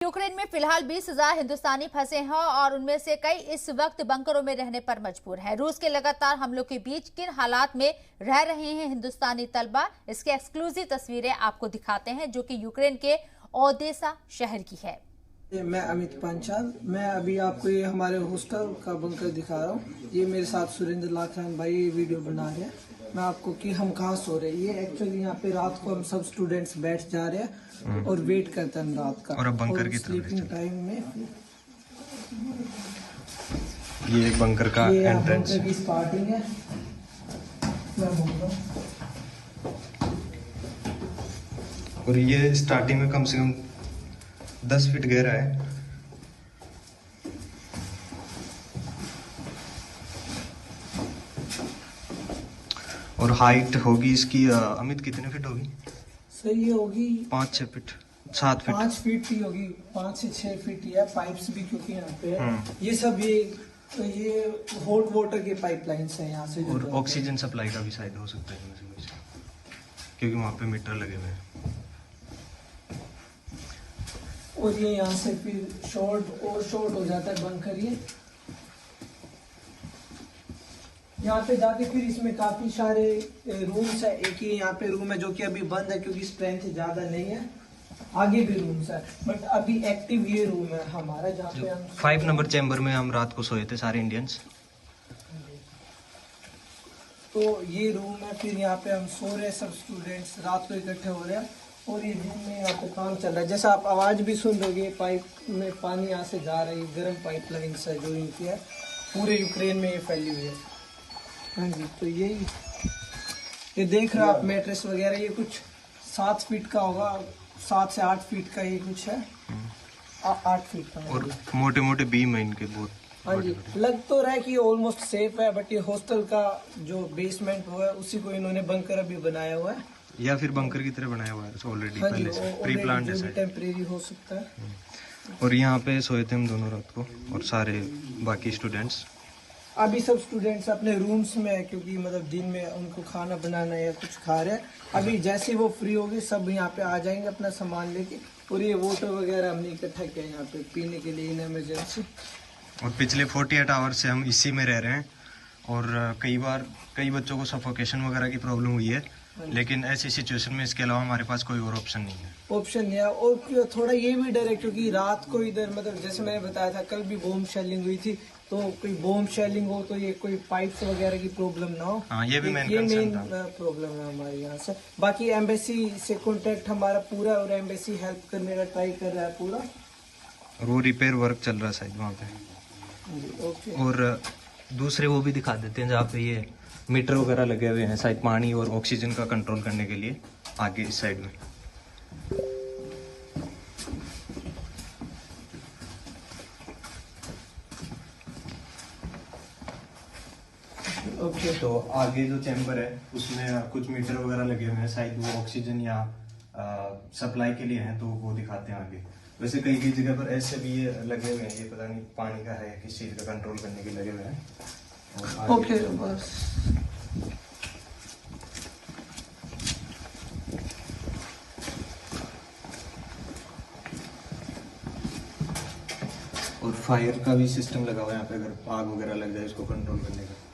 Ukraine में फिलहाल 20,000 हिंदुस्तानी फंसे हैं और उनमें से कई इस वक्त बंकरों में रहने पर मजबूर हैं। रूस के लगातार हमलों के बीच किन हालात में रह रहे हैं हिंदुस्तानी तलबा, इसके एक्सक्लूसिव तस्वीरें आपको दिखाते हैं जो कि यूक्रेन के ओदेसा शहर की है। मैं अमित पंचाल, मैं अभी आपको ये हमारे हॉस्टल का बंकर दिखा रहा हूँ। ये मेरे साथ सुरेंद्र लाखन भाई ये वीडियो बना रहे हैं। मैं आपको कि हम कहाँ सो रहे हैं। ये एक्चुअली यहाँ पे रात को हम सब स्टूडेंट्स बैठ जा रहे हैं और वेट करते हैं रात का। और अब बंकर की स्लीपिंग टाइम में ये एक बंकर का एंट्रेंस की स्टार्टिंग है। मैं बोल रहा हूँ और ये स्टार्टिंग में कम से कम 10 फीट गहरा है। और हाइट होगी इसकी अमित कितने फीट होगी? सर ये होगी 5-6 फीट, 7 फीट, 5 फीट की होगी, 5 से 6 फीट है। पाइप्स भी क्योंकि यहाँ पे है। ये सब ये हॉट वाटर के पाइपलाइंस है यहाँ से। और ऑक्सीजन सप्लाई का भी शायद हो सकता है क्योंकि वहाँ पे मीटर लगे हुए हैं। और ये यहाँ से फिर शॉर्ट हो जाता है बंकर। ये यहाँ पे जाके फिर इसमें काफी सारे रूम्स है। एक ही यहाँ पे रूम है जो कि अभी बंद है क्योंकि स्ट्रेंथ ज्यादा नहीं है। आगे भी रूम्स है बट अभी एक्टिव ये रूम है हमारा जहाँ पे हम 5 नंबर चैम्बर में हम रात को सोए थे सारे इंडियंस। तो ये रूम है। फिर यहाँ पे हम सो रहे हैं, सब स्टूडेंट्स रात को इकट्ठे हो रहे हैं। और ये दिन में यहाँ पे काम चल रहा है। जैसा आप आवाज भी सुन रहे हो, पाइप में पानी यहाँ से जा रही है। गर्म पाइप लाइन से जो इनकी है पूरे यूक्रेन में ये फैली हुई है। हाँ जी, तो ये देख रहे हो आप मैट्रेस वगैरह, ये कुछ 7 फीट का होगा, 7 से 8 फीट का ये कुछ है। 8 फीट का। और मोटे मोटे बीम है इनके बहुत। हाँ जी, लग तो रहा है कि ऑलमोस्ट सेफ है बट ये हॉस्टल का जो बेसमेंट हुआ है उसी को इन्होंने बंकर अभी बनाया हुआ है या फिर बंकर की तरह बनाया हुआ है ऑलरेडी। हाँ पहले से प्री प्लान्ड है, टेम्परेरी हो सकता है। और यहाँ पे सोए थे हम दोनों रात को और सारे बाकी स्टूडेंट्स। अभी सब स्टूडेंट्स अपने रूम्स में है क्योंकि मतलब दिन में उनको खाना बनाना या कुछ खा रहे हैं। अभी जैसे वो फ्री होगी सब यहाँ पे आ जाएंगे अपना सामान लेके। और ये वाटर वगैरह हमने इकट्ठा किया यहाँ पे पीने के लिए इन इमरजेंसी। और पिछले 48 आवर्स से हम इसी में रह रहे हैं और कई बच्चों को सफोकेशन वगैरह की प्रॉब्लम हुई है, लेकिन ऐसी सिचुएशन में इसके अलावा हमारे पास कोई और ऑप्शन नहीं है। और थोड़ा ये भी डर है क्योंकि रात को इधर मतलब जैसे मैंने बताया था कल भी बॉम्ब शेलिंग हुई थी, तो कोई बॉम्ब शेलिंग हो तो ये कोई पाइप्स वगैरह की प्रॉब्लम ना हो। हाँ, ये भी मेन प्रॉब्लम है हमारे यहाँ से। बाकी एम्बेसी से कॉन्टेक्ट हमारा पूरा और एम्बेसी हेल्प करने का ट्राई कर रहा है पूरा। और वो रिपेयर वर्क चल रहा है शायद वहाँ पे। और दूसरे वो भी दिखा देते हैं जहाँ पे ये मीटर वगैरह लगे हुए हैं शायद पानी और ऑक्सीजन का कंट्रोल करने के लिए आगे इस साइड में। तो आगे जो चैम्बर है उसमें कुछ मीटर वगैरह लगे हुए हैं, शायद वो ऑक्सीजन या सप्लाई के लिए हैं, तो वो दिखाते हैं आगे। वैसे कई जगह पर ऐसे भी ये लगे हुए हैं, ये पता नहीं पानी का है किस चीज का कंट्रोल करने के लगे हुए हैं। ओके बस। और फायर का भी सिस्टम लगा हुआ है यहाँ पे, अगर आग वगैरह लग जाए इसको कंट्रोल करने का।